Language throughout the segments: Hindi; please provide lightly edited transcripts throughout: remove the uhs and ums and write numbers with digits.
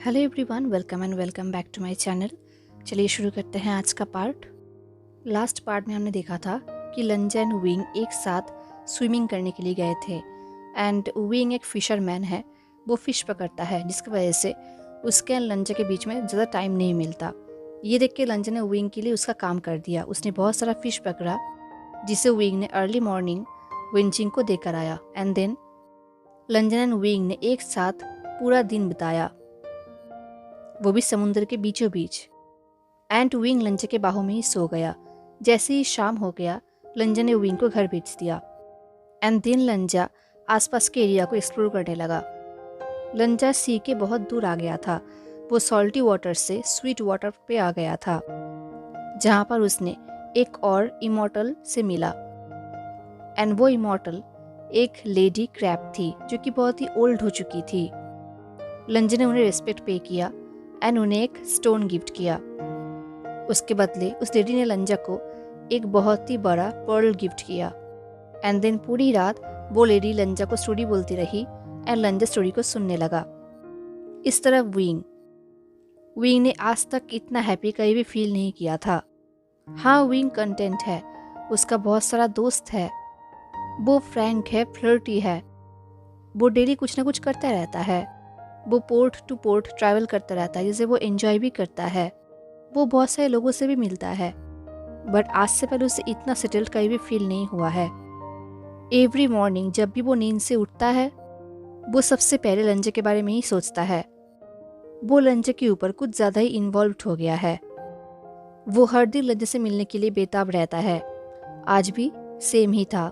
Hello everyone, welcome and welcome back to my channel. चलिए शुरू करते हैं आज का पार्ट। लास्ट पार्ट में हमने देखा था कि लंजा एंड विंग एक साथ स्विमिंग करने के लिए गए थे एंड विंग एक फिशरमैन है, वो फ़िश पकड़ता है जिसकी वजह से उसके एंड लंजा के बीच में ज़्यादा टाइम नहीं मिलता। ये देख के लंजा ने विंग के लिए उसका काम कर दिया। उसने बहुत सारा फ़िश पकड़ा जिसे विंग ने अर्ली मॉर्निंग विंचिंग को देकर आया एंड देन लंजा एंड विंग ने एक साथ पूरा दिन बिताया, वो भी समुद्र के बीचों बीच। एंड विंग लंजा के बाहों में ही सो गया। जैसे ही शाम हो गया, लंजा ने विंग को घर भेज दिया एंड देन लंजा आसपास के एरिया को एक्सप्लोर करने लगा। लंजा सी के बहुत दूर आ गया था। वो सॉल्टी वाटर से स्वीट वाटर पे आ गया था, जहाँ पर उसने एक और इमॉर्टल से मिला एंड वो इमॉर्टल एक लेडी क्रैब थी जो कि बहुत ही ओल्ड हो चुकी थी। लंजा ने उन्हें रिस्पेक्ट पे किया एंड उन्हें एक स्टोन गिफ्ट किया। उसके बदले उस लेडी ने लंजा को एक बहुत ही बड़ा पर्ल गिफ्ट किया एंड देन पूरी रात वो लेडी लंजा को स्टोरी बोलती रही एंड लंजा स्टोरी को सुनने लगा। इस तरह विंग ने आज तक इतना हैप्पी कहीं भी फील नहीं किया था। हाँ, विंग कंटेंट है, उसका बहुत सारा दोस्त है, वो फ्रैंक है, फ्लर्टी है, वो डेली कुछ ना कुछ करता रहता है, वो पोर्ट टू पोर्ट ट्रैवल करता रहता है जिसे वो एंजॉय भी करता है, वो बहुत सारे लोगों से भी मिलता है। बट आज से पहले उसे इतना सेटल्ड कहीं भी फील नहीं हुआ है। एवरी मॉर्निंग जब भी वो नींद से उठता है, वो सबसे पहले लंजा के बारे में ही सोचता है। वो लंजा के ऊपर कुछ ज़्यादा ही इन्वॉल्व हो गया है। वो हर दिन लंजा से मिलने के लिए बेताब रहता है। आज भी सेम ही था।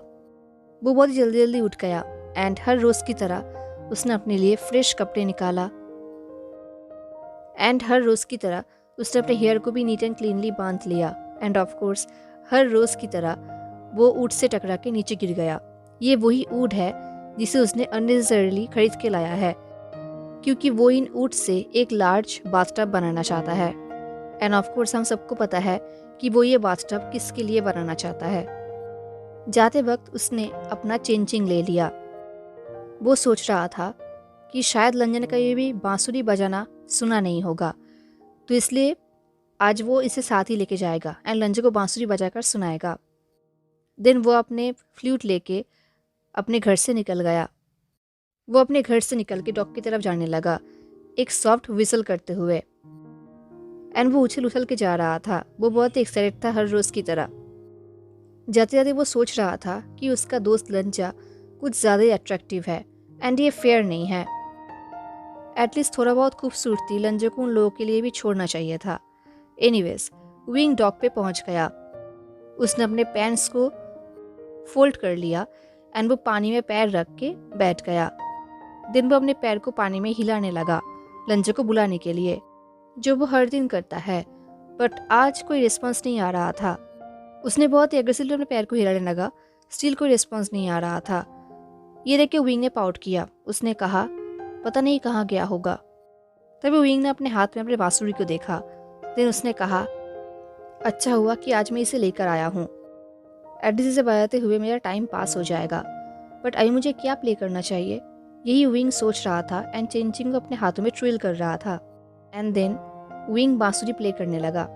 वो बहुत जल्दी जल्दी उठ गया एंड हर रोज़ की तरह उसने अपने लिए फ्रेश कपड़े निकाला एंड हर रोज़ की तरह उसने अपने हेयर को भी नीट एंड क्लीनली बांध लिया एंड ऑफ कोर्स हर रोज़ की तरह वो ऊँट से टकरा के नीचे गिर गया। ये वही ऊँट है जिसे उसने अननेसेसरीली खरीद के लाया है, क्योंकि वो इन ऊँट से एक लार्ज बाथटब बनाना चाहता है एंड ऑफ कोर्स हम सबको पता है कि वो ये बाथटब किसके लिए बनाना चाहता है। जाते वक्त उसने अपना चेंजिंग ले लिया। वो सोच रहा था कि शायद लंजा ने कभी भी बांसुरी बजाना सुना नहीं होगा, तो इसलिए आज वो इसे साथ ही लेके जाएगा एंड लंजा को बांसुरी बजाकर सुनाएगा। देन वो अपने फ्लूट लेके अपने घर से निकल गया। वो अपने घर से निकल के डॉग की तरफ जाने लगा, एक सॉफ्ट विसल करते हुए एंड वो उछल उछल के जा रहा था। वो बहुत ही एक्साइटेड था हर रोज़ की तरह। जाते जाते वो सोच रहा था कि उसका दोस्त लंजा कुछ ज़्यादा ही अट्रैक्टिव है एंड ये फेयर नहीं है। एटलीस्ट थोड़ा बहुत खूबसूरती लंजा को उन लोगों के लिए भी छोड़ना चाहिए था। एनीवेज, विंग डॉक पे पहुंच गया। उसने अपने पैंट्स को फोल्ड कर लिया एंड वो पानी में पैर रख के बैठ गया। दिन वो अपने पैर को पानी में हिलाने लगा लंजा को बुलाने के लिए, जो वो हर दिन करता है। बट आज कोई रिस्पॉन्स नहीं आ रहा था। उसने बहुत ही एग्रेसिवली अपने पैर को हिलाने लगा, स्टिल कोई रिस्पॉन्स नहीं आ रहा था। ये देख के विंग ने पाउट किया। उसने कहा पता नहीं कहाँ गया होगा। तभी विंग ने अपने हाथ में अपने बांसुरी को देखा। देन उसने कहा अच्छा हुआ कि आज मैं इसे लेकर आया हूँ। एटलीस्ट इसे बजाते हुए मेरा टाइम पास हो जाएगा। बट अभी मुझे क्या प्ले करना चाहिए, यही विंग सोच रहा था एंड चेंजिंग को अपने हाथों में ट्रिल कर रहा था। एंड देन विंग बांसुरी प्ले करने लगा।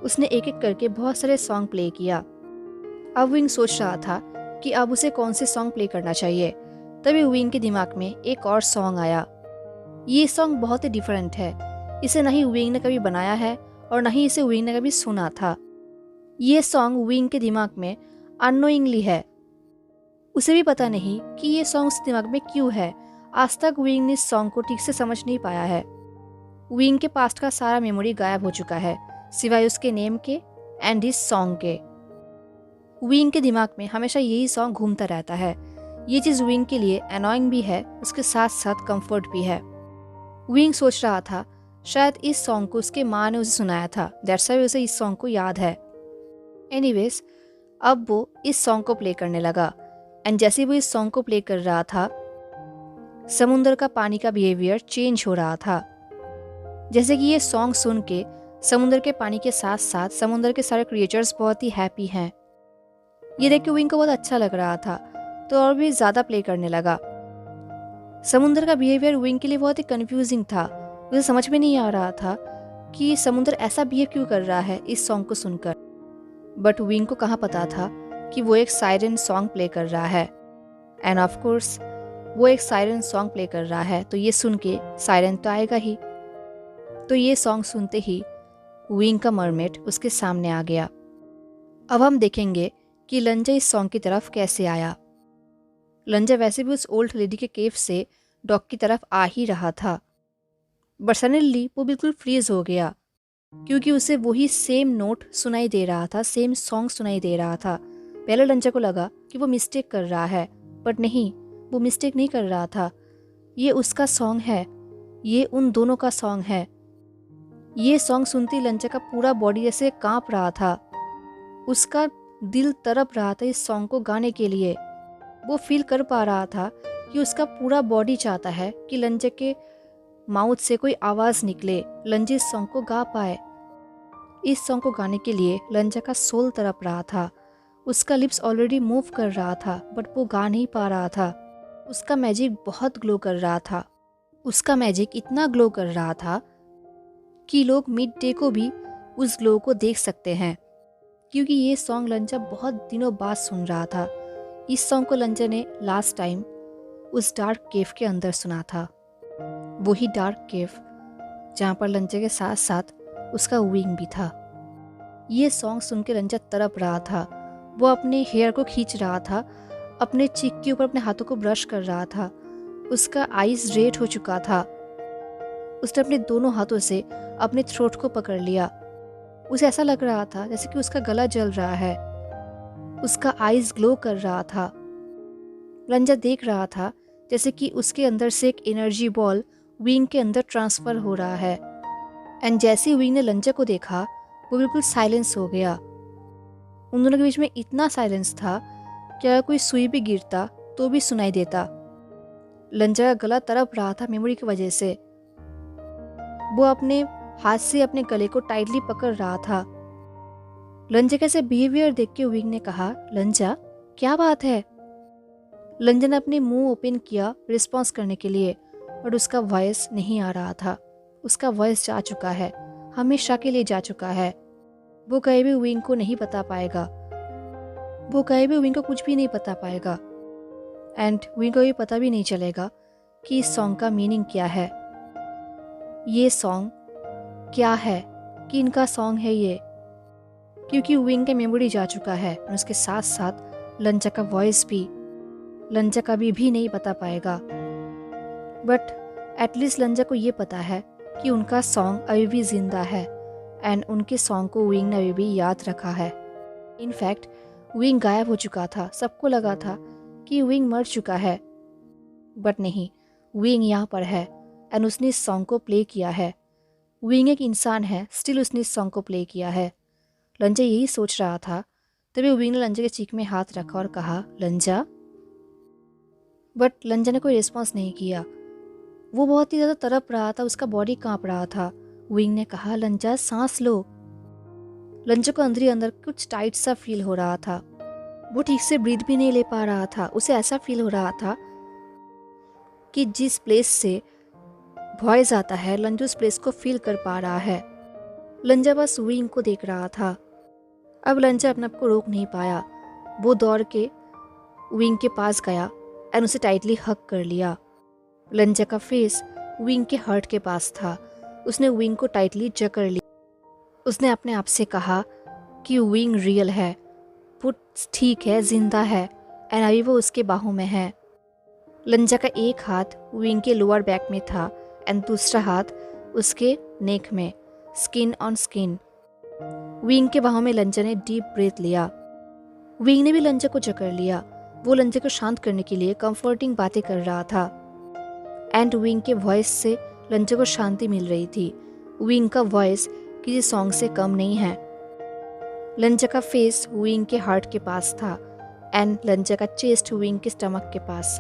उसने एक एक करके बहुत सारे सॉन्ग प्ले किया। अब विंग सोच रहा था कि अब उसे कौन से सॉन्ग प्ले करना चाहिए। तभी विंग के दिमाग में एक और सॉन्ग आया। ये सॉन्ग बहुत ही डिफरेंट है। इसे नहीं विंग ने कभी बनाया है और नहीं इसे विंग ने कभी सुना था। ये सॉन्ग विंग के दिमाग में अननोइंगली है। उसे भी पता नहीं कि ये सॉन्ग उसके दिमाग में क्यों है। आज तक विंग ने इस सॉन्ग को ठीक से समझ नहीं पाया है। विंग के पास्ट का सारा मेमोरी गायब हो चुका है, सिवाय उसके नेम के एंड इस सॉन्ग के। विंग के दिमाग में हमेशा यही सॉन्ग घूमता रहता है। ये चीज़ विंग के लिए अनोइंग भी है, उसके साथ साथ कंफर्ट भी है। विंग सोच रहा था शायद इस सॉन्ग को उसके माँ ने उसे सुनाया था, दैट्स व्हाई उसे इस सॉन्ग को याद है। एनीवेज, अब वो इस सॉन्ग को प्ले करने लगा एंड जैसे वो इस सॉन्ग को प्ले कर रहा था, समुंदर का पानी का बिहेवियर चेंज हो रहा था। जैसे कि ये सॉन्ग सुन के समुंदर के पानी के साथ साथ समुंदर के सारे क्रिएचर्स बहुत ही हैप्पी हैं। ये देख के विंग को बहुत अच्छा लग रहा था, तो और भी ज़्यादा प्ले करने लगा। समुंदर का बिहेवियर विंग के लिए बहुत ही कंफ्यूजिंग था। उसे समझ में नहीं आ रहा था कि समुद्र ऐसा बिहेव क्यों कर रहा है इस सॉन्ग को सुनकर। बट विंग को कहाँ पता था कि वो एक सायरन सॉन्ग प्ले कर रहा है। एंड ऑफ कोर्स वो एक सायरन सॉन्ग प्ले कर रहा है तो ये सुन के सायरन तो आएगा ही। तो ये सॉन्ग सुनते ही विंग का मरमेड उसके सामने आ गया। अब हम देखेंगे कि लंजा इस सॉन्ग की तरफ कैसे आया। लंजा वैसे भी उस ओल्ड लेडी के केव से डॉग की तरफ आ ही रहा था, बट सडनली वो बिल्कुल फ्रीज हो गया क्योंकि उसे वही सेम नोट सुनाई दे रहा था, सेम सॉन्ग सुनाई दे रहा था। पहले लंजा को लगा कि वो मिस्टेक कर रहा है, बट नहीं, वो मिस्टेक नहीं कर रहा था। ये उसका सॉन्ग है, ये उन दोनों का सॉन्ग है। ये सॉन्ग सुनते ही लंजा का पूरा बॉडी जैसे कांप रहा था। उसका दिल तड़प रहा था इस सॉन्ग को गाने के लिए। वो फील कर पा रहा था कि उसका पूरा बॉडी चाहता है कि लंजा के माउथ से कोई आवाज़ निकले, लंजा इस सॉन्ग को गा पाए। इस सॉन्ग को गाने के लिए लंजा का सोल तड़प रहा था। उसका लिप्स ऑलरेडी मूव कर रहा था, बट वो गा नहीं पा रहा था। उसका मैजिक बहुत ग्लो कर रहा था। उसका मैजिक इतना ग्लो कर रहा था कि लोग मिड डे को भी उस ग्लो को देख सकते हैं, क्योंकि ये सॉन्ग लंजा बहुत दिनों बाद सुन रहा था। इस सॉन्ग को लंजा ने लास्ट टाइम उस डार्क केव के अंदर सुना था, वही डार्क केव जहाँ पर लंजा के साथ साथ उसका विंग भी था। ये सॉन्ग सुन के लंजा तड़प रहा था। वो अपने हेयर को खींच रहा था, अपने चीक के ऊपर अपने हाथों को ब्रश कर रहा था। उसका आईज रेड हो चुका था। उसने अपने दोनों हाथों से अपने थ्रोट को पकड़ लिया। उसे ऐसा लग रहा था जैसे कि उसका गला जल रहा है। उसका आईज ग्लो कर रहा था। लंजा देख रहा था जैसे कि उसके अंदर से एक एनर्जी बॉल विंग के अंदर ट्रांसफर हो रहा है। एंड जैसे ही विंग ने लंजा को देखा, वो बिल्कुल साइलेंस हो गया। उन दोनों के बीच में इतना साइलेंस था कि अगर कोई सुई भी गिरता तो भी सुनाई देता। लंजा का गला तड़प रहा था मेमोरी की वजह से। वो अपने हाथ से अपने गले को टाइटली पकड़ रहा था। लंजा का ऐसे बिहेवियर देख के विंग ने कहा, लंजा क्या बात है? लंजा ने अपने मुंह ओपन किया रिस्पॉन्स करने के लिए, बट उसका वॉइस नहीं आ रहा था। उसका वॉइस जा चुका है, हमेशा के लिए जा चुका है। वो कहीं भी विंग को नहीं बता पाएगा। वो कहीं भी विंग को कुछ भी नहीं बता पाएगा। एंड विंग को ये पता भी नहीं चलेगा कि इस सॉन्ग का मीनिंग क्या है। ये सॉन्ग क्या है, कि इनका सॉन्ग है ये, क्योंकि विंग का मेमोरी जा चुका है और उसके साथ साथ लंजा का वॉइस भी। लंजा कभी भी नहीं बता पाएगा, बट एटलीस्ट लंजा को ये पता है कि उनका सॉन्ग अभी भी जिंदा है एंड उनके सॉन्ग को विंग ने अभी भी याद रखा है। इनफैक्ट विंग गायब हो चुका था। सबको लगा था कि विंग मर चुका है, बट नहीं, विंग यहाँ पर है एंड उसने इस सॉन्ग को प्ले किया है। विंग एक इंसान है, स्टिल उसने इस सॉन्ग को प्ले किया है। लंजा यही सोच रहा था, तभी विंग ने लंजा के चीक में हाथ रखा और कहा, लंजा। बट लंजा ने कोई रिस्पॉन्स नहीं किया। वो बहुत ही ज़्यादा तड़प रहा था, उसका बॉडी कांप रहा था। विंग ने कहा, लंजा सांस लो। लंजा को अंदर ही अंदर कुछ टाइट सा फील हो रहा था। वो ठीक से ब्रीथ भी नहीं ले पा रहा था। उसे ऐसा फील हो रहा था कि जिस प्लेस से वॉइस आता है, लंजा उस प्लेस को फील कर पा रहा है। लंजा बस विंग को देख रहा था। अब लंजा अपने आप को रोक नहीं पाया। वो दौड़ के विंग के पास गया एंड उसे टाइटली हग कर लिया। लंजा का फेस विंग के हार्ट के पास था। उसने विंग को टाइटली जकड़ लिया। उसने अपने आप से कहा कि विंग रियल है, वो ठीक है, जिंदा है एंड अभी वो उसके बाहों में है। लंजा का एक हाथ विंग के लोअर बैक में था एंड दूसरा हाथ उसके नेक में, स्किन ऑन स्किन। विंग के बाहों में लंजा ने डीप ब्रेथ लिया। विंग ने भी लंजा को जकड़ लिया। वो लंजा को शांत करने के लिए कंफर्टिंग बातें कर रहा था एंड विंग के वॉइस से लंजा को शांति मिल रही थी। विंग का वॉइस किसी सॉन्ग से कम नहीं है। लंजा का फेस विंग के हार्ट के पास था एंड लंजा का चेस्ट विंग के स्टमक के पास।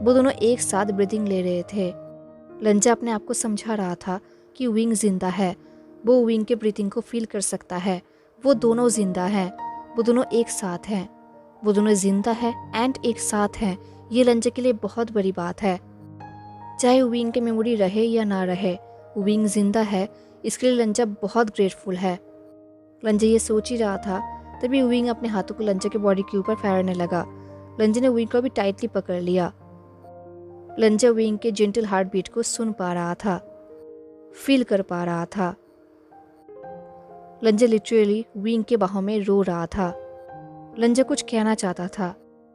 वो दोनों एक साथ ब्रीदिंग ले रहे थे। लंजा अपने आप को समझा रहा था कि विंग जिंदा है। वो विंग के ब्रीथिंग को फील कर सकता है। वो दोनों जिंदा हैं। वो दोनों एक साथ हैं। वो दोनों जिंदा है एंड एक साथ हैं। ये लंजा के लिए बहुत बड़ी बात है। चाहे विंग की मेमोरी रहे या ना रहे, विंग जिंदा है, इसके लिए लंजा बहुत ग्रेटफुल है। लंजा ये सोच ही रहा था, तभी विंग अपने हाथों को लंजा के बॉडी के ऊपर फेरने लगा। लंजा ने विंग को भी टाइटली पकड़ लिया। लंजा विंग के जेंटल हार्ट बीट को सुन पा रहा था, फील कर पा रहा था। लंजा लिटरली विंग के बाहों में रो रहा था। लंजा कुछ कहना चाहता था,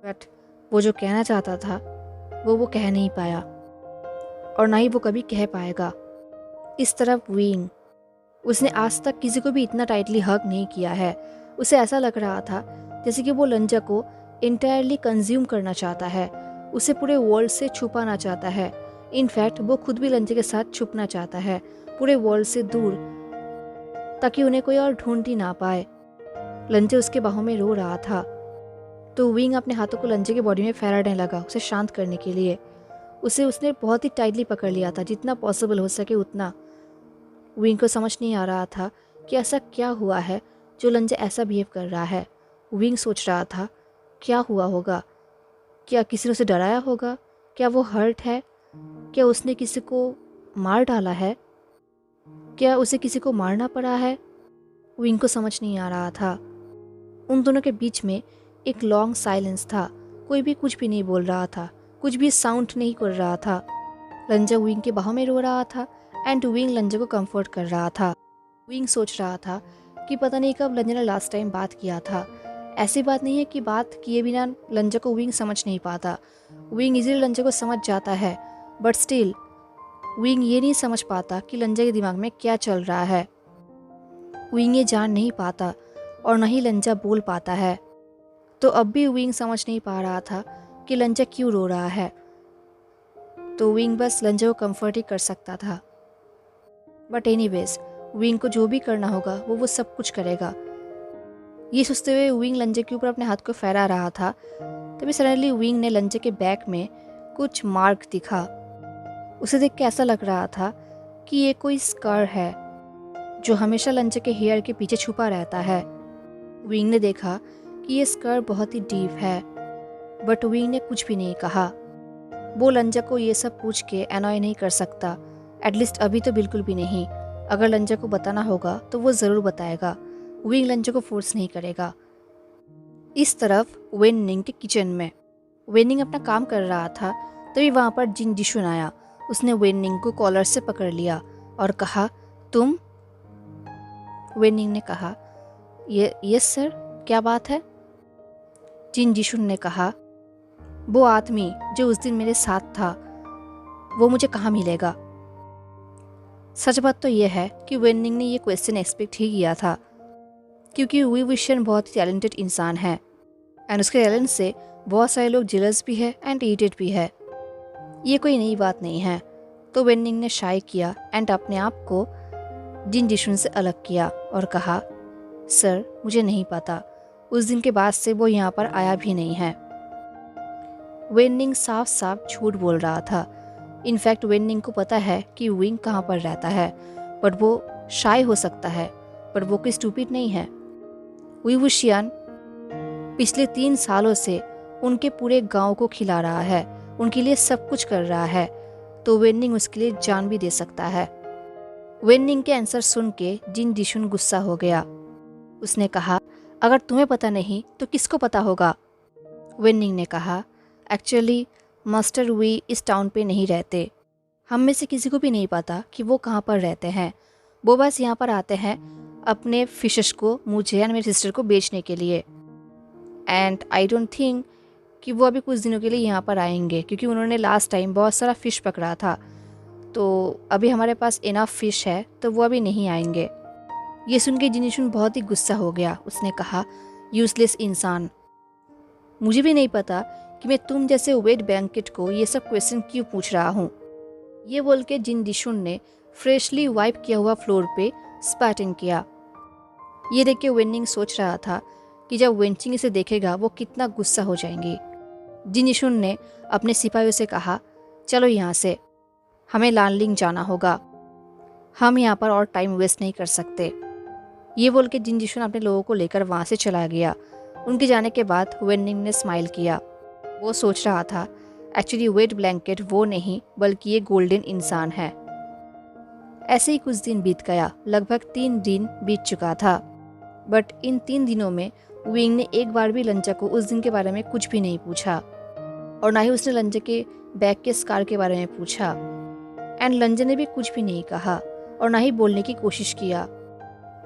बट वो जो कहना चाहता था वो कह नहीं पाया, और ना ही वो कभी कह पाएगा। इस तरफ विंग, उसने आज तक किसी को भी इतना टाइटली हग नहीं किया है। उसे ऐसा लग रहा था जैसे कि वो लंजा को इंटायरली कंज्यूम करना चाहता है, उसे पूरे वर्ल्ड से छुपाना चाहता है। इनफैक्ट वो खुद भी लंजा के साथ छुपना चाहता है, पूरे वर्ल्ड से दूर, ताकि उन्हें कोई और ढूंढ ही ना पाए। लंजा उसके बाहों में रो रहा था, तो विंग अपने हाथों को लंजा के बॉडी में फैलाने लगा उसे शांत करने के लिए। उसने बहुत ही टाइटली पकड़ लिया था, जितना पॉसिबल हो सके उतना। विंग को समझ नहीं आ रहा था कि ऐसा क्या हुआ है जो लंजा ऐसा बिहेव कर रहा है। विंग सोच रहा था क्या हुआ होगा, क्या किसी ने उसे डराया होगा, क्या वो हर्ट है, क्या उसने किसी को मार डाला है, क्या उसे किसी को मारना पड़ा है। विंग को समझ नहीं आ रहा था। उन दोनों के बीच में एक लॉन्ग साइलेंस था, कोई भी कुछ भी नहीं बोल रहा था, कुछ भी साउंड नहीं कर रहा था। लंजा विंग के बाहों में रो रहा था एंड विंग लंजा को कंफर्ट कर रहा था। विंग सोच रहा था कि पता नहीं कब लंजा ने लास्ट टाइम बात किया था। ऐसी बात नहीं है कि बात किए बिना लंजा को विंग समझ नहीं पाता। विंग इजीली लंजा को समझ जाता है, बट स्टिल विंग ये नहीं समझ पाता कि लंजा के दिमाग में क्या चल रहा है। विंग ये जान नहीं पाता और न ही लंजा बोल पाता है। तो अब भी विंग समझ नहीं पा रहा था कि लंजा क्यों रो रहा है। तो विंग बस लंजा को कंफर्ट ही कर सकता था। बट एनीवेज, विंग को जो भी करना होगा वो सब कुछ करेगा। ये सोचते हुए विंग लंजा के ऊपर अपने हाथ को फैला रहा था, तभी सडनली विंग ने लंजा के बैक में कुछ मार्क दिखा। उसे देख के ऐसा लग रहा था कि ये कोई स्कार है जो हमेशा लंजा के हेयर के पीछे छुपा रहता है। विंग ने देखा कि ये स्कार बहुत ही डीप है, बट विंग ने कुछ भी नहीं कहा। वो लंजा को ये सब पूछ के एनॉय नहीं कर सकता, एटलीस्ट अभी तो बिल्कुल भी नहीं। अगर लंजा को बताना होगा तो वो ज़रूर बताएगा। विंग लंजा को फोर्स नहीं करेगा। इस तरफ वेननिंग के किचन में वेननिंग अपना काम कर रहा था, तभी वहाँ पर जिन जिशुन आया। उसने वेननिंग को कॉलर से पकड़ लिया और कहा, तुम? वेननिंग ने कहा, यस सर, क्या बात है? जिन जिशुन ने कहा, वो आदमी जो उस दिन मेरे साथ था वो मुझे कहाँ मिलेगा? सच बात तो यह है कि वेननिंग ने ये क्वेश्चन एक्सपेक्ट ही किया था, क्योंकि वी विशियन बहुत ही टैलेंटेड इंसान है एंड उसके टैलेंट से बहुत सारे लोग जेलस भी है एंड इरिटेट भी है। ये कोई नई बात नहीं है। तो वेननिंग ने शाय किया एंड अपने आप को जिन जिशुन से अलग किया और कहा, सर मुझे नहीं पता, उस दिन के बाद से वो यहाँ पर आया भी नहीं है। वेननिंग साफ साफ झूठ बोल रहा था। इनफैक्ट वेननिंग को पता है कि विंग कहाँ पर रहता है, बट वो शाय हो सकता है, पर वो कोई स्टूपिड नहीं है। वी वुशियान पिछले 3 सालों से उनके पूरे गांव को खिला रहा है, उनके लिए सब कुछ कर रहा है, तो वेननिंग उसके लिए जान भी दे सकता है। वेननिंग के आंसर सुन के जिन जिशुन गुस्सा हो गया। उसने कहा, अगर तुम्हें पता नहीं तो किसको पता होगा? वेननिंग ने कहा, एक्चुअली मास्टर वी इस टाउन पे नहीं रहते। हम में से किसी को भी नहीं पता कि वो कहाँ पर रहते हैं। वो बस यहाँ पर आते हैं अपने फिशेस को मुझे या मेरी सिस्टर को बेचने के लिए। एंड आई डोंट थिंक कि वो अभी कुछ दिनों के लिए यहाँ पर आएंगे, क्योंकि उन्होंने लास्ट टाइम बहुत सारा फ़िश पकड़ा था, तो अभी हमारे पास इनफ फ़िश है, तो वो अभी नहीं आएंगे। ये सुन के जिनिशुन बहुत ही गुस्सा हो गया। उसने कहा, यूजलेस इंसान, मुझे भी नहीं पता कि मैं तुम जैसे वेट बैंकेट को ये सब क्वेश्चन क्यों पूछ रहा हूँ। ये बोल के जिन जिशुन ने फ्रेशली वाइप किया हुआ फ्लोर पे स्पैटिंग किया। ये देख के वेननिंग सोच रहा था कि जब वेंचिंग इसे देखेगा वो कितना गुस्सा हो जाएंगी। जिन जिशुन ने अपने सिपाहियों से कहा, चलो यहाँ से, हमें लानलिंग जाना होगा, हम यहाँ पर और टाइम वेस्ट नहीं कर सकते। ये बोल के जिन जिशुन अपने लोगों को लेकर वहाँ से चला गया। उनके जाने के बाद वेननिंग ने स्माइल किया। वो सोच रहा था, एक्चुअली वेट ब्लैंकेट वो नहीं बल्कि ये गोल्डन इंसान है। ऐसे ही कुछ दिन बीत गया। लगभग 3 दिन बीत चुका था, बट इन 3 दिनों में विंग ने एक बार भी लंचा को उस दिन के बारे में कुछ भी नहीं पूछा, और ना ही उसने लंचा के बैग के स्कार के बारे में पूछा। एंड लंचा ने भी कुछ भी नहीं कहा और ना ही बोलने की कोशिश किया।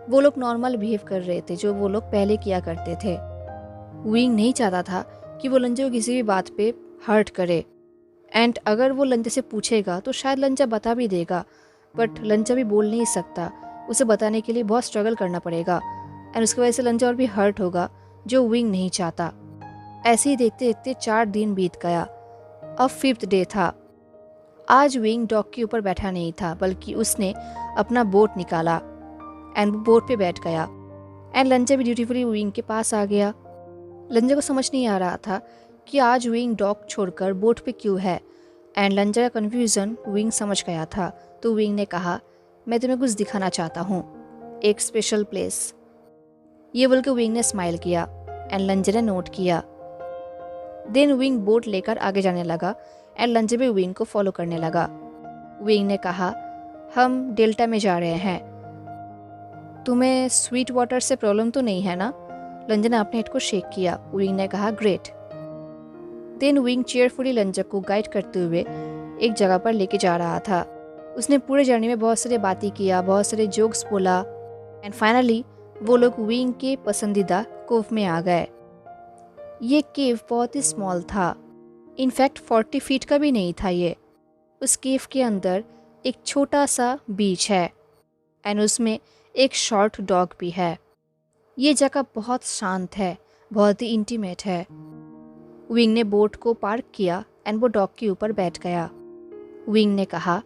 वो लोग नॉर्मल बिहेव कर रहे थे जो वो लोग पहले किया करते थे। विंग नहीं चाहता था कि वो लंचा को किसी भी बात पे हर्ट करे, एंड अगर वो लंचा से पूछेगा तो शायद लंचा बता भी देगा, बट लंचा भी बोल नहीं सकता। उसे बताने के लिए बहुत स्ट्रगल करना पड़ेगा, एंड उसकी वजह से लंचा और भी हर्ट होगा, जो विंग नहीं चाहता। ऐसे ही देखते देखते 4 दिन बीत गया। अब 5th डे था। आज विंग डॉग के ऊपर बैठा नहीं था, बल्कि उसने अपना बोट निकाला एंड वो बोट पे बैठ गया। एंड लंचा भी ड्यूटीफुली विंग के पास आ गया। लंचा को समझ नहीं आ रहा था कि आज विंग डॉग छोड़कर बोट पे क्यों है, एंड लंचा का कन्फ्यूज़न विंग समझ गया था। तो विंग ने कहा, मैं तुम्हें कुछ दिखाना चाहता हूँ, एक स्पेशल प्लेस। ये बोल के विंग ने स्माइल किया एंड लंचा ने नोट किया। देन विंग बोट लेकर आगे जाने लगा एंड लंचा भी विंग को फॉलो करने लगा। विंग ने कहा, हम डेल्टा में जा रहे हैं, तुम्हें स्वीट वाटर से प्रॉब्लम तो नहीं है ना? लंचा ने अपने हेड को शेक किया। विंग ने कहा, ग्रेट। देन विंग चेयरफुली लंचा को गाइड करते हुए एक जगह पर लेके जा रहा था। उसने पूरे जर्नी में बहुत सारी बातें किया, बहुत सारे जोक्स बोला, एंड फाइनली वो लोग विंग के पसंदीदा कोव में आ गए। ये केव बहुत ही स्मॉल था, इनफैक्ट 40 फीट का भी नहीं था ये। उस केव के अंदर एक छोटा सा बीच है एंड उसमें एक शॉर्ट डॉग भी है। ये जगह बहुत शांत है, बहुत ही इंटीमेट है। विंग ने बोट को पार्क किया एंड वो डॉग के ऊपर बैठ गया। विंग ने कहा,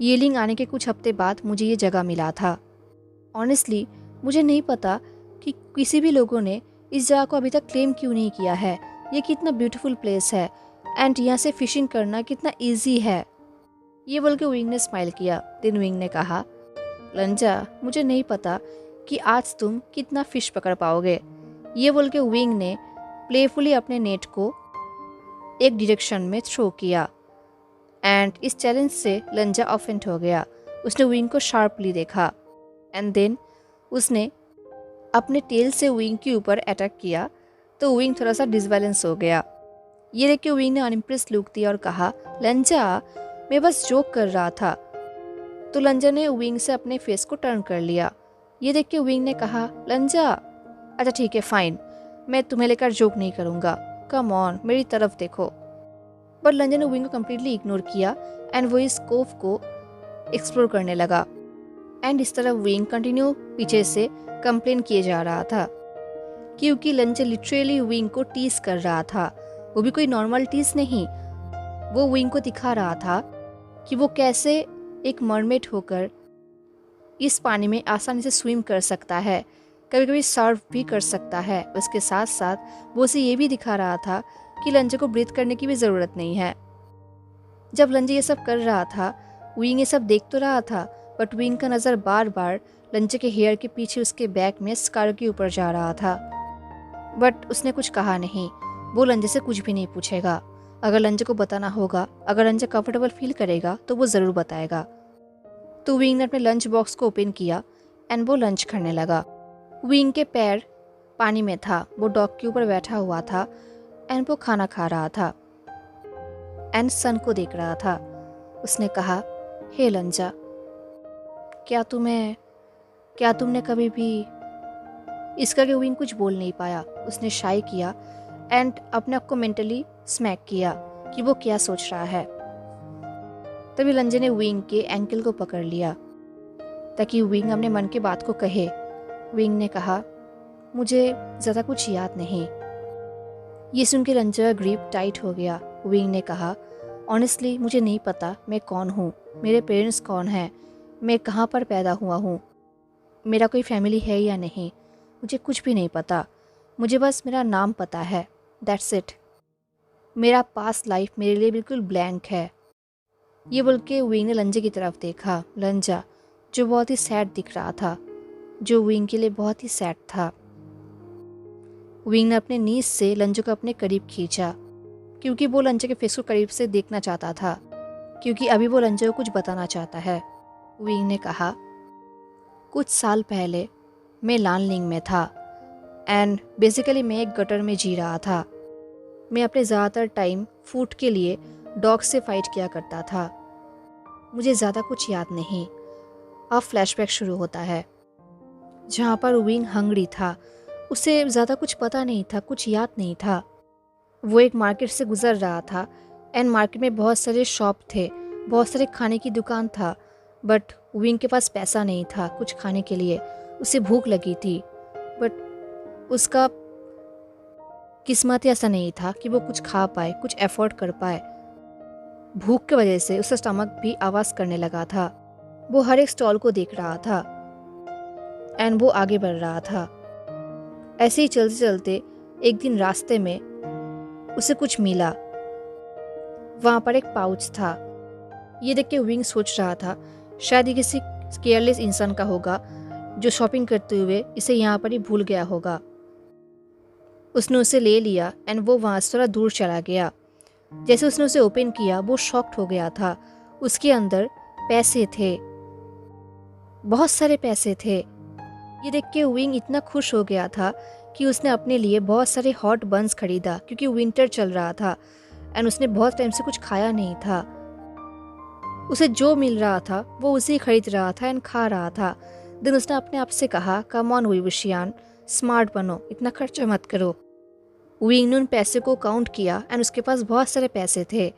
येलिंग आने के कुछ हफ्ते बाद मुझे ये जगह मिला था। ऑनेस्टली मुझे नहीं पता कि किसी भी लोगों ने इस जगह को अभी तक क्लेम क्यों नहीं किया है। ये कितना ब्यूटीफुल प्लेस है एंड यहाँ से फिशिंग करना कितना इजी है। ये बोल के विंग ने स्माइल किया। देन विंग ने कहा, लंचा मुझे नहीं पता कि आज तुम कितना फिश पकड़ पाओगे। ये बोल के विंग ने प्लेफुली अपने नेट को एक डायरेक्शन में थ्रो किया एंड इस चैलेंज से लंचा ऑफेंड हो गया। उसने विंग को शार्पली देखा एंड देन उसने अपने टेल से विंग के ऊपर अटैक किया, तो विंग थोड़ा सा डिसबैलेंस हो गया। ये देख के विंग ने अनइम्प्रेस लुक दिया और कहा, लंचा मैं बस जोक कर रहा था। तो लंचा ने विंग से अपने फेस को टर्न कर लिया। ये देख के विंग ने कहा, लंचा अच्छा ठीक है फाइन, मैं तुम्हें लेकर जोक नहीं करूँगा, कम ऑन मेरी तरफ देखो। पर लंचा ने विंग को कम्प्लीटली इग्नोर किया एंड वो इस कोव को एक्सप्लोर करने लगा। एंड इस तरह विंग कंटिन्यू पीछे से कंप्लेन किए जा रहा था, क्योंकि लंचा लिटरली विंग को टीज कर रहा था। वो भी कोई नॉर्मल टीज नहीं, वो विंग को दिखा रहा था कि वो कैसे एक मरमेड होकर इस पानी में आसानी से स्विम कर सकता है, कभी कभी सर्व भी कर सकता है। उसके साथ साथ वो उसे ये भी दिखा रहा था कि लंचा को ब्रीथ करने की भी ज़रूरत नहीं है। जब लंचा ये सब कर रहा था, विंग ये सब देख तो रहा था, बट विंग का नज़र बार बार लंचा के हेयर के पीछे उसके बैक में स्कार के ऊपर जा रहा था। बट उसने कुछ कहा नहीं। वो लंचा से कुछ भी नहीं पूछेगा। अगर लंचा को बताना होगा, अगर लंचा कंफर्टेबल फील करेगा तो वो ज़रूर बताएगा। तो विंग ने अपने लंच बॉक्स को ओपन किया एंड वो लंच करने लगा। विंग के पैर पानी में था, वो डॉग के ऊपर बैठा हुआ था एंड वो खाना खा रहा था एंड सन को देख रहा था। उसने कहा, हे लंचा, क्या तुमने कभी भी इसका के विंग कुछ बोल नहीं पाया। उसने शाई किया एंड अपने आप को मेंटली स्मैक किया कि वो क्या सोच रहा है। तभी लंचा ने विंग के एंकल को पकड़ लिया ताकि विंग अपने मन की बात को कहे। विंग ने कहा, मुझे ज़्यादा कुछ याद नहीं। ये सुन के लंचा का ग्रिप टाइट हो गया। विंग ने कहा, ऑनेस्टली मुझे नहीं पता मैं कौन हूँ, मेरे पेरेंट्स कौन हैं, मैं कहाँ पर पैदा हुआ हूँ, मेरा कोई फैमिली है या नहीं, मुझे कुछ भी नहीं पता। मुझे बस मेरा नाम पता है, दैट्स इट। मेरा पास्ट लाइफ मेरे लिए बिल्कुल ब्लैंक है। ये बोल के विंग ने लंचा की तरफ देखा। लंचा जो बहुत ही सैड दिख रहा था, जो विंग के लिए बहुत ही सैड था। विंग ने अपने नीज से लंचा को अपने करीब खींचा क्योंकि वो लंचा के फेस को करीब से देखना चाहता था, क्योंकि अभी वो लंचा को कुछ बताना चाहता है। विंग ने कहा, कुछ साल पहले मैं लानलिंग में था एंड बेसिकली मैं एक गटर में जी रहा था। मैं अपने ज़्यादातर टाइम फूड के लिए डॉग से फाइट किया करता था। मुझे ज़्यादा कुछ याद नहीं। अब फ्लैशबैक शुरू होता है जहाँ पर विंग हंगरी था। उसे ज़्यादा कुछ पता नहीं था, कुछ याद नहीं था। वो एक मार्केट से गुजर रहा था एंड मार्केट में बहुत सारे शॉप थे, बहुत सारे खाने की दुकान था, बट विंग के पास पैसा नहीं था कुछ खाने के लिए। उसे भूख लगी थी, बट उसका किस्मत ऐसा नहीं था कि वो कुछ खा पाए, कुछ एफोर्ड कर पाए। भूख की वजह से उसका स्टमक भी आवाज़ करने लगा था। वो हर एक स्टॉल को देख रहा था एंड वो आगे बढ़ रहा था। ऐसे ही चलते चलते एक दिन रास्ते में उसे कुछ मिला। वहाँ पर एक पाउच था। ये देख के विंग सोच रहा था शायद ये किसी केयरलेस इंसान का होगा जो शॉपिंग करते हुए इसे यहाँ पर ही भूल गया होगा। उसने उसे ले लिया एंड वो वहाँ से थोड़ा दूर चला गया। जैसे उसने उसे ओपन किया वो शॉक्ड हो गया था। उसके अंदर पैसे थे, बहुत सारे पैसे थे। ये देख के विंग इतना खुश हो गया था कि उसने अपने लिए बहुत सारे हॉट बन्स खरीदा, क्योंकि विंटर चल रहा था एंड उसने बहुत टाइम से कुछ खाया नहीं था। उसे जो मिल रहा था वो उसे खरीद रहा था एंड खा रहा था। देन उसने अपने आप से कहा, कम ऑन विवशियान, स्मार्ट बनो, इतना खर्चा मत करो। विंग ने उन पैसे को काउंट किया एंड उसके पास बहुत सारे पैसे थे।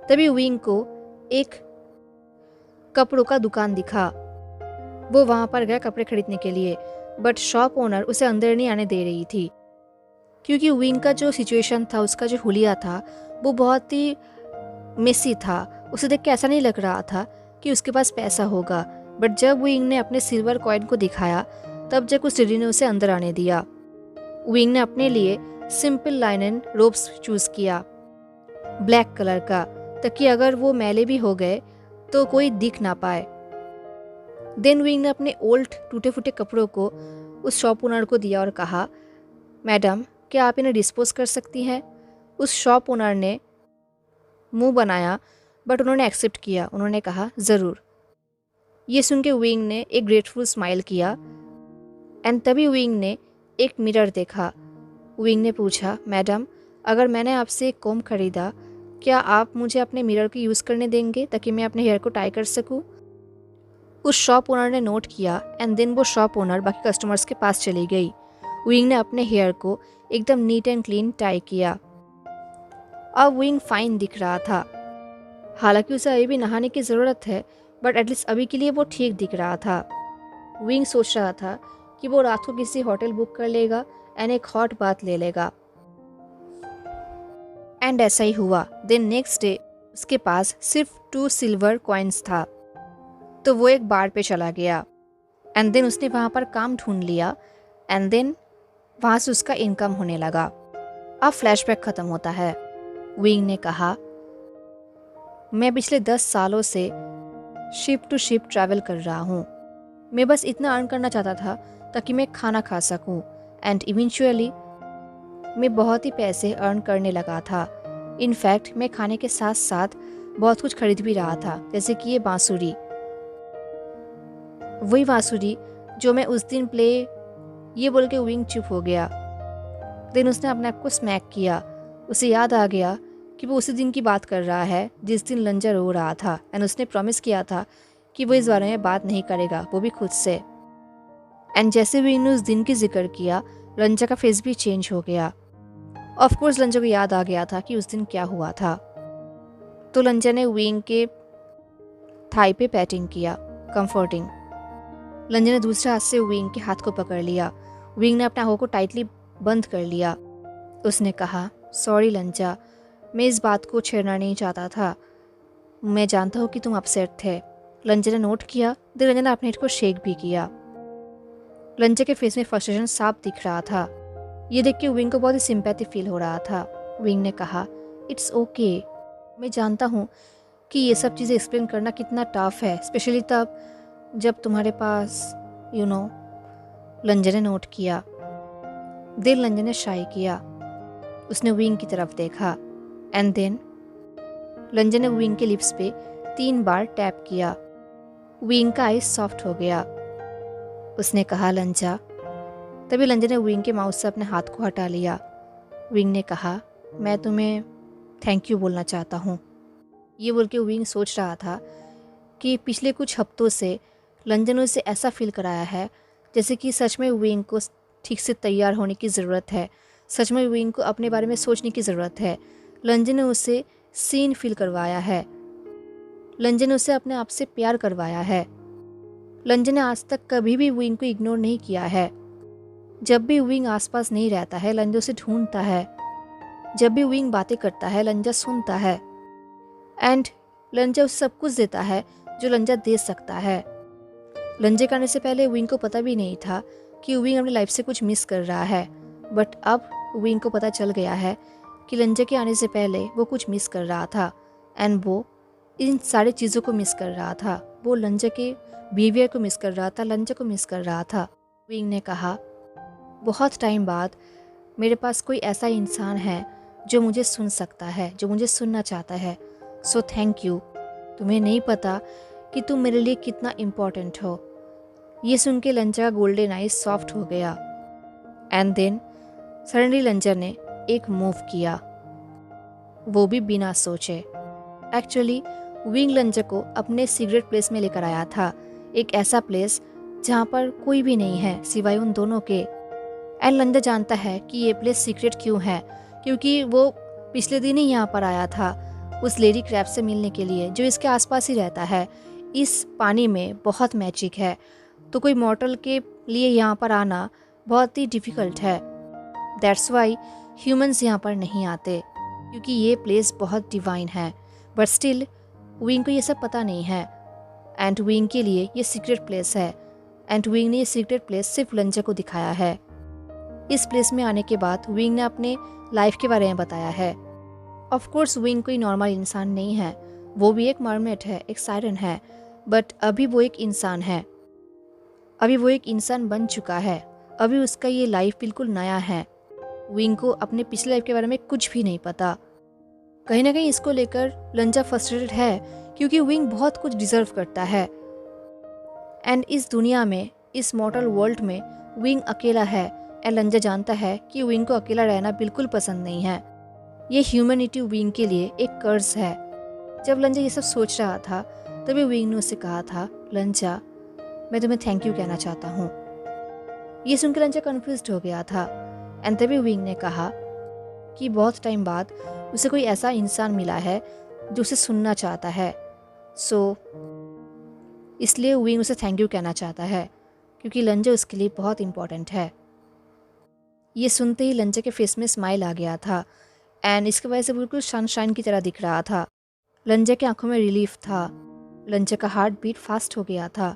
तभी विंग को एक कपड़ों का दुकान दिखा। वो वहाँ पर गया कपड़े खरीदने के लिए, बट शॉप ओनर उसे अंदर नहीं आने दे रही थी, क्योंकि विंग का जो सिचुएशन था, उसका जो हुलिया था, वो बहुत ही मेसी था। उसे देख के ऐसा नहीं लग रहा था कि उसके पास पैसा होगा। बट जब विंग ने अपने सिल्वर कॉइन को दिखाया, तब जब उस लेडी ने उसे अंदर आने दिया। विंग ने अपने लिए सिंपल लाइनन रोब्स चूज किया, ब्लैक कलर का, ताकि अगर वो मैले भी हो गए तो कोई दिख ना पाए। देन विंग ने अपने ओल्ड टूटे फूटे कपड़ों को उस शॉप ओनर को दिया और कहा, मैडम क्या आप इन्हें डिस्पोज कर सकती हैं? उस शॉप ओनर ने मुंह बनाया, बट उन्होंने एक्सेप्ट किया। उन्होंने कहा, ज़रूर। ये सुन के विंग ने एक ग्रेटफुल स्माइल किया एंड तभी विंग ने एक मिरर देखा। विंग ने पूछा, मैडम अगर मैंने आपसे एक कोम खरीदा, क्या आप मुझे अपने मिरर को यूज़ करने देंगे ताकि मैं अपने हेयर को टाई कर सकूं? उस शॉप ओनर ने नोट किया एंड देन वो शॉप ओनर बाकी कस्टमर्स के पास चली गई। विंग ने अपने हेयर को एकदम नीट एंड क्लीन टाई किया। अब विंग फाइन दिख रहा था। हालांकि उसे अभी भी नहाने की ज़रूरत है, बट एटलीस्ट अभी के लिए वो ठीक दिख रहा था। विंग सोच रहा था कि वो रात को किसी होटल बुक कर लेगा एंड एक हॉट बाथ ले लेगा। एंड ऐसा ही हुआ। देन नेक्स्ट डे उसके पास सिर्फ 2 सिल्वर कॉइन्स था, तो वो एक बार पे चला गया एंड देन उसने वहाँ पर काम ढूंढ लिया एंड देन वहाँ से उसका इनकम होने लगा। अब फ्लैशबैक ख़त्म होता है। विंग ने कहा, मैं पिछले 10 सालों से शिप टू शिप ट्रैवल कर रहा हूँ। मैं बस इतना अर्न करना चाहता था ताकि मैं खाना खा सकूँ एंड इवेंचुअली मैं बहुत ही पैसे अर्न करने लगा था। इनफैक्ट मैं खाने के साथ साथ बहुत कुछ खरीद भी रहा था, जैसे कि ये बांसुरी, वही बांसुरी जो मैं उस दिन प्ले, ये बोल के विंग चुप हो गया। देन उसने अपने आप को स्मैक किया। उसे याद आ गया कि वो उसी दिन की बात कर रहा है जिस दिन लंजा रो रहा था एंड उसने प्रॉमिस किया था कि वो इस बारे में बात नहीं करेगा, वो भी खुद से। एंड जैसे विंग ने उस दिन की जिक्र किया, लंजा का फेस भी चेंज हो गया। ऑफ कोर्स लंजा को याद आ गया था कि उस दिन क्या हुआ था। तो लंजा ने विंग के थाई पे पैटिंग किया, कंफर्टिंग। लंजा ने दूसरे हाथ से विंग के हाथ को पकड़ लिया। विंग ने अपने आंखों को टाइटली बंद कर लिया। उसने कहा, सॉरी लंजा, मैं इस बात को छेड़ना नहीं चाहता था। मैं जानता हूँ कि तुम अपसेट थे। लंजा ने नोट किया। देन लंजा ने अपने हेड को शेक भी किया। लंजा के फेस में फ्रस्ट्रेशन साफ दिख रहा था। ये देख के विंग को बहुत ही सिंपैथी फील हो रहा था। विंग ने कहा, इट्स ओके, मैं जानता हूँ कि ये सब चीज़ें एक्सप्लेन करना कितना टफ है, स्पेशली तब जब तुम्हारे पास लंजा ने नोट किया। देन लंजा ने शाई किया। उसने विंग की तरफ देखा। एंड देन लंजा ने विंग के लिप्स पे 3 बार टैप किया। विंग का आइज सॉफ्ट हो गया। उसने कहा लंजा। तभी लंजा ने विंग के माउथ से अपने हाथ को हटा लिया। विंग ने कहा मैं तुम्हें थैंक यू बोलना चाहता हूँ। ये बोल के विंग सोच रहा था कि पिछले कुछ हफ्तों से लंजा ने उसे ऐसा फील कराया है जैसे कि सच में विंग को ठीक से तैयार होने की ज़रूरत है, सच में विंग को अपने बारे में सोचने की ज़रूरत है। लंजा ने उसे सीन फील करवाया है, लंजा ने उसे अपने आप से प्यार करवाया है। लंजा ने आज तक कभी भी विंग को इग्नोर नहीं किया है। जब भी विंग आसपास नहीं रहता है लंजा उसे ढूंढता है। जब भी विंग बातें करता है लंजा सुनता है एंड लंजा उसे सब कुछ देता है जो लंजा दे सकता है। लंजा करने से पहले विंग को पता भी नहीं था कि विंग अपनी लाइफ से कुछ मिस कर रहा है, बट अब विंग को पता चल गया है कि लंजा के आने से पहले वो कुछ मिस कर रहा था एंड वो इन सारी चीज़ों को मिस कर रहा था। वो लंजा के बिहेवियर को मिस कर रहा था, लंजा को मिस कर रहा था। विंग ने कहा बहुत टाइम बाद मेरे पास कोई ऐसा इंसान है जो मुझे सुन सकता है, जो मुझे सुनना चाहता है, सो थैंक यू। तुम्हें नहीं पता कि तुम मेरे लिए कितना इम्पोर्टेंट हो। ये सुन के लंजा का गोल्डन आइज सॉफ्ट हो गया एंड देन सडनली लंजा ने एक मूव किया, वो भी बिना सोचे। एक्चुअली विंग लंजा को अपने सीक्रेट प्लेस में लेकर आया था, एक ऐसा प्लेस जहाँ पर कोई भी नहीं है सिवाय उन दोनों के। एंड लंजा जानता है कि ये प्लेस सीक्रेट क्यों है, क्योंकि वो पिछले दिन ही यहाँ पर आया था उस लेडी क्रैब से मिलने के लिए जो इसके आसपास ही रहता है। इस पानी में बहुत मैजिक है, तो कोई मॉर्टल के लिए यहाँ पर आना बहुत ही डिफ़िकल्ट है। दैट्स वाई ह्यूमंस यहाँ पर नहीं आते, क्योंकि ये प्लेस बहुत डिवाइन है। बट स्टिल विंग को ये सब पता नहीं है एंड विंग के लिए ये सीक्रेट प्लेस है एंड विंग ने ये सीक्रेट प्लेस सिर्फ लंजा को दिखाया है। इस प्लेस में आने के बाद विंग ने अपने लाइफ के बारे में बताया है। ऑफ कोर्स विंग कोई नॉर्मल इंसान नहीं है, वो भी एक मरमेड है, एक सायरन है, बट अभी वो एक इंसान है। अभी वो एक इंसान बन चुका है, अभी उसका ये लाइफ बिल्कुल नया है। विंग को अपने पिछले लाइफ के बारे में कुछ भी नहीं पता। कहीं ना कहीं इसको लेकर लंजा फ्रस्ट्रेटेड है, क्योंकि विंग बहुत कुछ डिजर्व करता है एंड इस दुनिया में, इस मॉर्टल वर्ल्ड में विंग अकेला है एंड लंजा जानता है कि विंग को अकेला रहना बिल्कुल पसंद नहीं है। ये ह्यूमैनिटी विंग के लिए एक कर्ज है। जब लंजा ये सब सोच रहा था तभी विंग ने उसे कहा था लंजा मैं तुम्हें थैंक यू कहना चाहता हूँ। ये सुनकर लंजा कन्फ्यूज्ड हो गया था एंड तभी विंग ने कहा कि बहुत टाइम बाद उसे कोई ऐसा इंसान मिला है जो उसे सुनना चाहता है, सो इसलिए विंग उसे थैंक यू कहना चाहता है, क्योंकि लंजा उसके लिए बहुत इम्पोर्टेंट है। ये सुनते ही लंजा के फेस में स्माइल आ गया था एंड इसकी वजह से बिल्कुल सनशाइन की तरह दिख रहा था। लंजा की आंखों में रिलीफ था, लंजा का हार्ट बीट फास्ट हो गया था,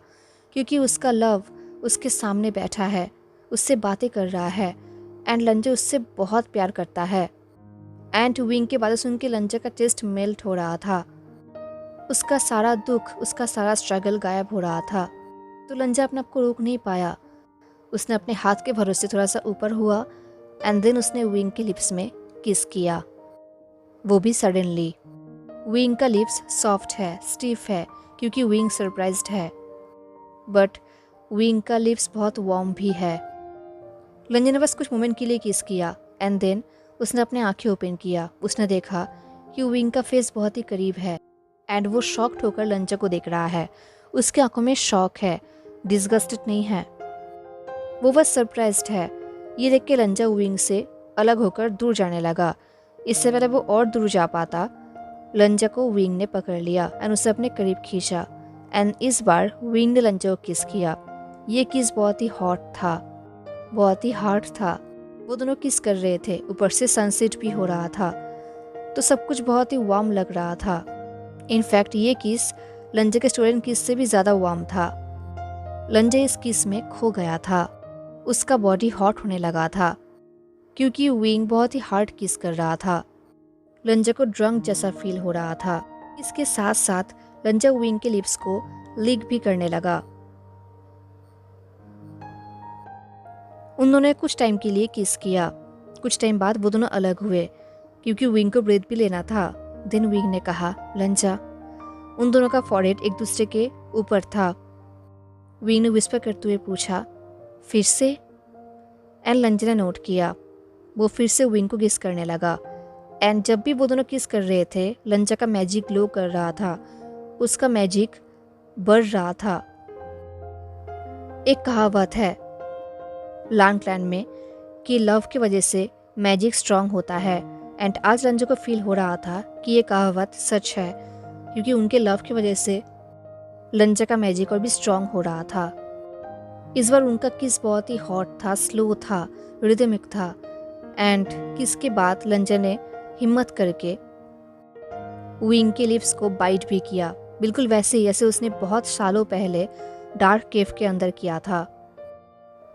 क्योंकि उसका लव उसके सामने बैठा है, उससे बातें कर रहा है एंड लंजा उससे बहुत प्यार करता है। एंड विंग के बातें सुन के लंजा का चेस्ट मेल्ट हो रहा था, उसका सारा दुख, उसका सारा स्ट्रगल गायब हो रहा था। तो लंजा अपने आप को रोक नहीं पाया, उसने अपने हाथ के भरोसे थोड़ा सा ऊपर हुआ एंड देन उसने विंग के लिप्स में किस किया, वो भी सडनली। विंग का लिप्स सॉफ्ट है, स्टिफ है, क्योंकि विंग सरप्राइज्ड है, बट विंग का लिप्स बहुत वार्म भी है। लंजा ने बस कुछ मोमेंट के लिए किस किया एंड देन उसने अपने आंखें ओपन किया। उसने देखा कि विंग का फेस बहुत ही करीब है एंड वो शॉक्ड होकर लंजा को देख रहा है। उसकी आंखों में शॉक है, डिस्गस्टेड नहीं है, वो बस सरप्राइज्ड है। ये देख के लंजा विंग से अलग होकर दूर जाने लगा। इससे पहले वो और दूर जा पाता, लंजा को विंग ने पकड़ लिया एंड उसे अपने करीब खींचा एंड इस बार विंग ने लंजा को किस किया। ये किस बहुत ही हॉट था, बहुत ही हार्ड था। वो दोनों किस कर रहे थे, ऊपर से सनसेट भी हो रहा था, तो सब कुछ बहुत ही वार्म लग रहा था। इनफैक्ट ये किस लंजा के स्टूडेंट किस से भी ज़्यादा वार्म था। लंजा इस किस में खो गया था, उसका बॉडी हॉट होने लगा था, क्योंकि विंग बहुत ही हार्ड किस कर रहा था। लंजा को ड्रंक जैसा फील हो रहा था। इसके साथ साथ लंजा विंग के लिप्स को लिक भी करने लगा। उन्होंने कुछ टाइम के लिए किस किया। कुछ टाइम बाद वो दोनों अलग हुए क्योंकि विंग को ब्रेथ भी लेना था। देन विंग ने कहा, लंजा। उन दोनों का फॉरहेड एक दूसरे के ऊपर था। विंग ने विस्पर करते हुए पूछा, फिर से? एंड लंजा ने नोट किया। वो फिर से विंग को किस करने लगा। एंड जब भी वो दोनों किस कर रहे थे, लंजा का मैजिक ग्लो कर रहा था, उसका मैजिक बढ़ रहा था। एक कहावत है लान क्लैन में कि लव की वजह से मैजिक स्ट्रांग होता है। एंड आज लंजा को फील हो रहा था कि ये कहावत सच है, क्योंकि उनके लव की वजह से लंजा का मैजिक और भी स्ट्रांग हो रहा था। इस बार उनका किस बहुत ही हॉट था, स्लो था, रिदमिक था। एंड किस के बाद लंजा ने हिम्मत करके विंग के लिप्स को बाइट भी किया, बिल्कुल वैसे ही जैसे उसने बहुत सालों पहले डार्क केव के अंदर किया था।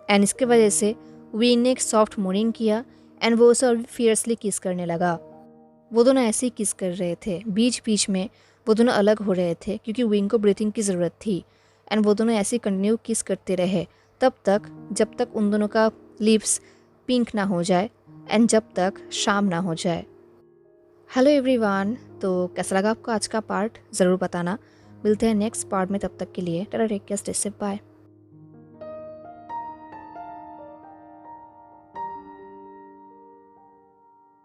एंड इसके वजह से विंग ने एक सॉफ्ट मोर्निंग किया एंड वो उसे और भी फियर्सली किस करने लगा। वो दोनों ऐसे ही किस कर रहे थे। बीच बीच में वो दोनों अलग हो रहे थे क्योंकि विंग को ब्रीथिंग की ज़रूरत थी। एंड वो दोनों ऐसे ही कंटिन्यू किस करते रहे तब तक जब तक उन दोनों का लिप्स पिंक ना हो जाए एंड जब तक शाम ना हो जाए। हेलो एवरीवन, तो कैसा लगा आपको आज का पार्ट ज़रूर बताना। मिलते हैं नेक्स्ट पार्ट में, तब तक के लिए टाटा, take care, stay safe, bye.